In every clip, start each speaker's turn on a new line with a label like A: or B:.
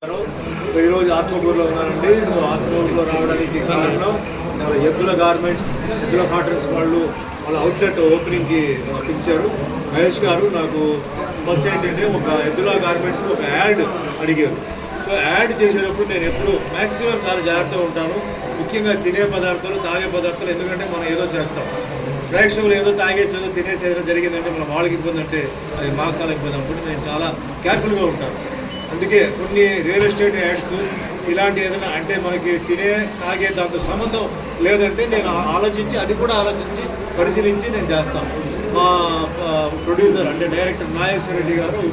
A: ఈరోజు ఆత్మకూరులో ఉన్నానండి. సో ఆత్మకూరులో రావడానికి కారణం ఎద్దుల గార్మెంట్స్, ఎద్దుల కాటన్స్ వాళ్ళ అవుట్లెట్ ఓపెనింగ్కి పిలిచారు. మహేష్ గారు నాకు ఫస్ట్ ఏంటంటే ఒక ఎద్దుల గార్మెంట్స్కి ఒక యాడ్ అడిగారు. సో యాడ్ చేసేటప్పుడు నేను ఎప్పుడు మ్యాక్సిమం చాలా జాగ్రత్తగా ఉంటాను, ముఖ్యంగా తినే పదార్థాలు, తాగే పదార్థాలు. ఎందుకంటే మనం ఏదో చేస్తాం, ప్రేక్షకులు ఏదో తాగేసేదో తినేసేదో జరిగిందంటే మన వాళ్ళకి ఇబ్బంది అంటే అది మాకు చాలా ఇబ్బంది. అప్పుడు నేను చాలా కేర్ఫుల్గా ఉంటాను. అందుకే కొన్ని రియల్ ఎస్టేట్ యాడ్స్ ఇలాంటి ఏదైనా అంటే మనకి తినే తాగే దాంతో సంబంధం లేదంటే నేను ఆలోచించి అది కూడా ఆలోచించి పరిశీలించి నేను చేస్తాను. మా ప్రొడ్యూసర్ అంటే డైరెక్టర్ నాగేశ్వర రెడ్డి గారు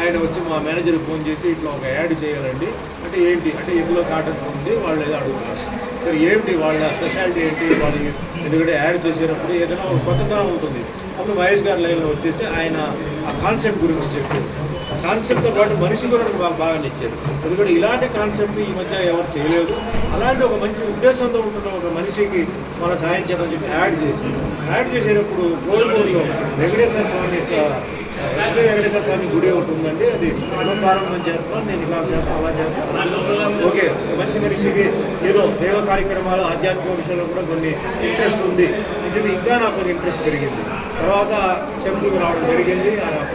A: ఆయన వచ్చి మా మేనేజర్కి ఫోన్ చేసి ఇట్లా ఒక యాడ్ చేయాలండి అంటే ఏంటి అంటే ఎద్దుల కాటన్స్ ఉంది, వాళ్ళు ఏదో అడుగుతున్నారు. సరే ఏంటి వాళ్ళ స్పెషాలిటీ ఏంటి వాళ్ళకి, ఎందుకంటే యాడ్ చేసేటప్పుడు ఏదైనా ఒక కొత్తతనం ఉంటుంది. అప్పుడు మహేష్ గారి లైన్లో వచ్చేసి ఆయన ఆ కాన్సెప్ట్ గురించి చెప్పారు. కాన్సెప్ట్తో పాటు మనిషి గురించి బాగా నచ్చారు. ఎందుకంటే ఇలాంటి కాన్సెప్ట్ ఈ మధ్య ఎవరు చేయలేదు. అలాంటి ఒక మంచి ఉద్దేశంతో ఉంటున్న ఒక మనిషికి మన సాయం చేద్దామని చెప్పి యాడ్ చేసేటప్పుడు కోరుకోరులో వెంకటేశ్వర స్వామి లక్ష్మీ వెంకటేశ్వర స్వామి గుడి ఒకటి ఉందండి. అది మనం ప్రారంభం చేస్తున్నాం, నేను ఇలా చేస్తాను అలా చేస్తాను. ఓకే, మంచి మనిషికి ఏదో దేవ కార్యక్రమాలు ఆధ్యాత్మిక విషయంలో కూడా కొన్ని ఇంట్రెస్ట్ ఉంది అని చెప్పి ఇంకా నాకు ఒక ఇంట్రెస్ట్ పెరిగింది. తర్వాత టెంపుల్కి రావడం జరిగింది.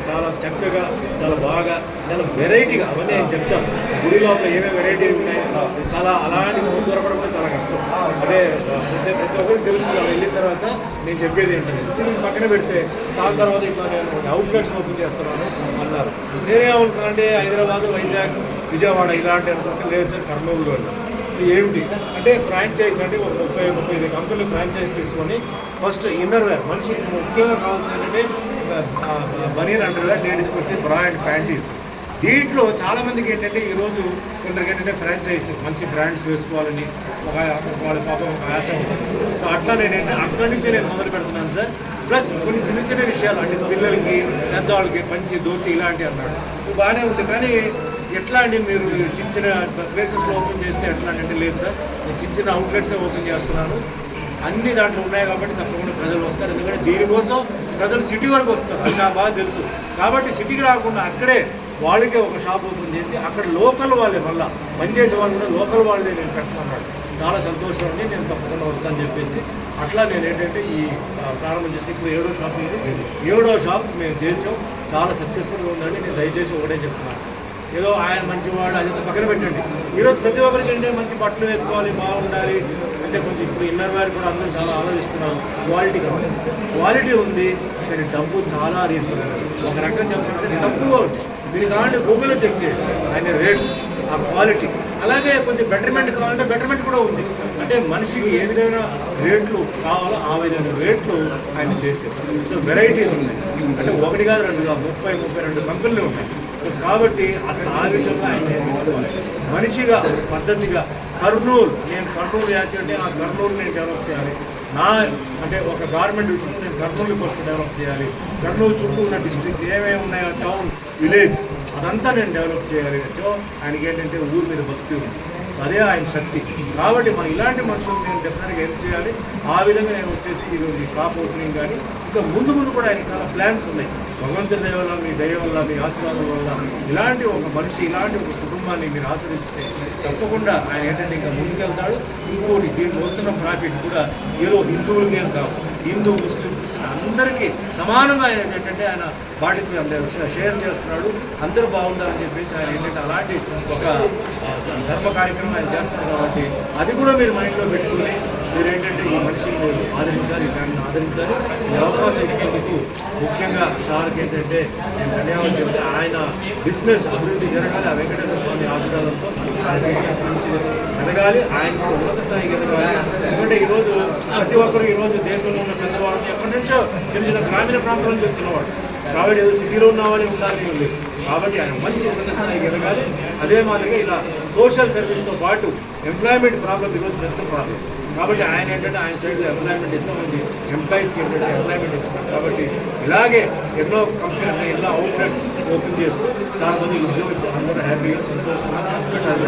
A: చాలా చక్కగా, చాలా బాగా, చాలా వెరైటీగా అవన్నీ నేను చెప్తాను. గుడి లోపల ఏమేమి వెరైటీ ఉన్నాయి, చాలా అలాంటి ముందు దొరకడం కూడా చాలా కష్టం. అదే ప్రతి ఒక్కరికి తెలుస్తుంది. వెళ్ళిన తర్వాత నేను చెప్పేది ఏంటంటే సినిమా పక్కన పెడితే దాని తర్వాత ఇట్లా నేను అవుట్లెట్స్ ఓపెన్ చేస్తున్నాను అన్నారు. నేనేమనుకున్నాను అంటే హైదరాబాద్, వైజాగ్, విజయవాడ ఇలాంటి అనుకుంటే లేదు సార్ కర్నూలులో వెళ్ళాను. ఏమిటి అంటే ఫ్రాంచైజ్ అంటే ఒక 30-35 కంపెనీలు ఫ్రాంచైజ్ తీసుకొని ఫస్ట్ ఇన్నర్ వేర్ మనిషికి ముఖ్యంగా కావాల్సింది ఏంటంటే బనీన్ అండర్వేర్, లేడీస్కి వచ్చి బ్రా అండ్ ప్యాంటీస్. దీంట్లో చాలామందికి ఏంటంటే ఈరోజు కొందరికి ఏంటంటే ఫ్రాంచైజ్ మంచి బ్రాండ్స్ వేసుకోవాలని వాళ్ళ పాపం ఒక ఆశ ఉంటుంది. సో అట్లా నేనేంటంటే అక్కడి నుంచే నేను మొదలు పెడుతున్నాను సార్. ప్లస్ కొన్ని చిన్న చిన్న విషయాలు అంటే పిల్లలకి, పెద్దవాళ్ళకి పంచి, ధోతి ఇలాంటివి అన్నాడు. బాగానే ఉంది కానీ ఎట్లా అండి మీరు చిన్న చిన్న ప్లేసెస్లో ఓపెన్ చేస్తే ఎట్లా అంటే లేదు సార్, నేను చిన్న చిన్న అవుట్లెట్సే ఓపెన్ చేస్తున్నాను. అన్ని దాంట్లో ఉన్నాయి కాబట్టి తప్పకుండా ప్రజలు వస్తారు. ఎందుకంటే దీనికోసం ప్రజలు సిటీ వరకు వస్తారు, అది నాకు బాగా తెలుసు. కాబట్టి సిటీకి రాకుండా అక్కడే వాళ్ళకే ఒక షాప్ ఓపెన్ చేసి అక్కడ లోకల్ వాళ్ళే మళ్ళీ పనిచేసే వాళ్ళు కూడా లోకల్ వాళ్ళే నేను పెడుతున్నాడు. చాలా సంతోషం అండి, నేను తప్పకుండా వస్తానని చెప్పేసి అట్లా నేను ఏంటంటే ఈ ప్రారంభం చేస్తే ఇప్పుడు 7వ షాప్ ఇది. 7వ షాప్ మేము చేసాం, చాలా సక్సెస్ఫుల్గా ఉందండి. నేను దయచేసి ఒకటే చెప్తున్నాను, ఏదో ఆయన మంచివాడు అదంతా పక్కన పెట్టండి. ఈరోజు ప్రతి ఒక్కరికి ఏంటంటే మంచి బట్టలు వేసుకోవాలి, బాగుండాలి అంటే కొంచెం ఇప్పుడు ఇన్నర్ వేర్ కూడా అందరూ చాలా ఆలోచిస్తున్నారు. క్వాలిటీ కావాలి, క్వాలిటీ ఉంది కానీ డబ్బు చాలా రీజనబుల్. ఒక రకంగా చెప్పాలంటే తక్కువగా ఉంది. మీరు కావాలంటే గూగుల్లో చెక్ చేయండి ఆయన రేట్స్, ఆ క్వాలిటీ. అలాగే కొంచెం బెటర్మెంట్ కావాలంటే బెటర్మెంట్ కూడా ఉంది. అంటే మనిషికి ఏ విధమైన రేట్లు కావాలో ఆ విధమైన రేట్లు ఆయన చేస్తారు. సో వెరైటీస్ ఉన్నాయి, అంటే ఒకటి కాదు రెండు కాదు, 30-32 కంపెనీలు ఉన్నాయి. కాబట్టి అసలు ఆ విషయంలో ఆయన నేర్పించుకోవాలి. మనిషిగా పద్ధతిగా నేను కర్నూలు యాచి అంటే ఆ కర్నూలు నేను డెవలప్ చేయాలి. అంటే ఒక గవర్నమెంట్ విషయంలో నేను కర్నూలు ఫస్ట్ డెవలప్ చేయాలి. కర్నూలు చుట్టూ ఉన్న డిస్ట్రిక్ట్స్ ఏమేమి ఉన్నాయో, టౌన్, విలేజ్ అదంతా నేను డెవలప్ చేయాలి. సో ఆయనకి ఏంటంటే ఊరి మీద భక్తి ఉంది, అదే ఆయన శక్తి. కాబట్టి మనం ఇలాంటి మనుషులు నేను డెఫినెట్గా హెల్ప్ చేయాలి. ఆ విధంగా నేను వచ్చేసి ఈరోజు ఈ షాప్ ఓపెనింగ్ కానీ ఇంకా ముందు కూడా ఆయనకి చాలా ప్లాన్స్ ఉన్నాయి. భగవంతుడి దయ వల్ల, మీ దయ వల్ల, మీ ఆశీర్వాదం వల్ల ఇలాంటి ఒక మనిషి, ఇలాంటి ఒక కుటుంబాన్ని మీరు ఆశ్రయిస్తే తప్పకుండా ఆయన ఏంటంటే ఇంకా ముందుకెళ్తాడు. ఇంకోటి దీంట్లో వస్తున్న ప్రాఫిట్ కూడా ఏదో హిందువులకి ఏం కాదు, హిందూ, ముస్లిం, క్రిస్టియన్ అందరికీ సమానంగా ఆయన ఏంటంటే ఆయన వాటికి షేర్ చేస్తున్నాడు. అందరూ బాగుండాలని చెప్పేసి ఆయన ఏంటంటే అలాంటి ఒక ధర్మ కార్యక్రమం ఆయన చేస్తారు. కాబట్టి అది కూడా మీరు మైండ్లో పెట్టుకుని మీరు ఏంటంటే ఈ మనిషిని మీరు ఆదరించాలి, దాన్ని ఆదరించాలి. ఈ అవకాశం ఇచ్చినందుకు ముఖ్యంగా సార్కి ఏంటంటే నేను ధన్యవాదాలు చెప్తే ఆయన బిజినెస్ అభివృద్ధి జరగాలి. ఆ వెంకటేశ్వర స్వామి ఆశీర్వాదంతో ఆయన బిజినెస్ మంచి ఎదగాలి, ఆయన ఉన్నత స్థాయికి ఎదగాలి. ఎందుకంటే ఈరోజు ప్రతి ఒక్కరు ఈరోజు దేశంలో ఉన్న పెద్దవాళ్ళని ఎక్కడి నుంచో చిన్న గ్రామీణ ప్రాంతాల నుంచి వచ్చినవాడు. కాబట్టి ఏదో సిటీలో ఉన్న వాళ్ళని ఉండాలని ఉంది. కాబట్టి ఆయన మంచి ఉన్నత స్థాయికి ఎదగాలి. అదే మాదిరిగా ఇలా సోషల్ సర్వీస్తో పాటు ఎంప్లాయ్మెంట్ ప్రాబ్లం ఈరోజు పెద్ద ప్రాబ్లం. కాబట్టి ఆయన ఏంటంటే ఆయన సైడ్లో ఎంప్లాయ్మెంట్ ఎంతోమంది ఎంప్లాయీస్కి ఏంటంటే ఎంప్లాయ్మెంట్ ఇస్తున్నారు. కాబట్టి ఇలాగే ఎన్నో కంపెనీలు, ఎన్నో అవుట్లెట్స్ ఓపెన్ చేస్తూ చాలామంది ఉద్యోగం అందరూ హ్యాపీగా సంతోషంగా పెట్టాలి.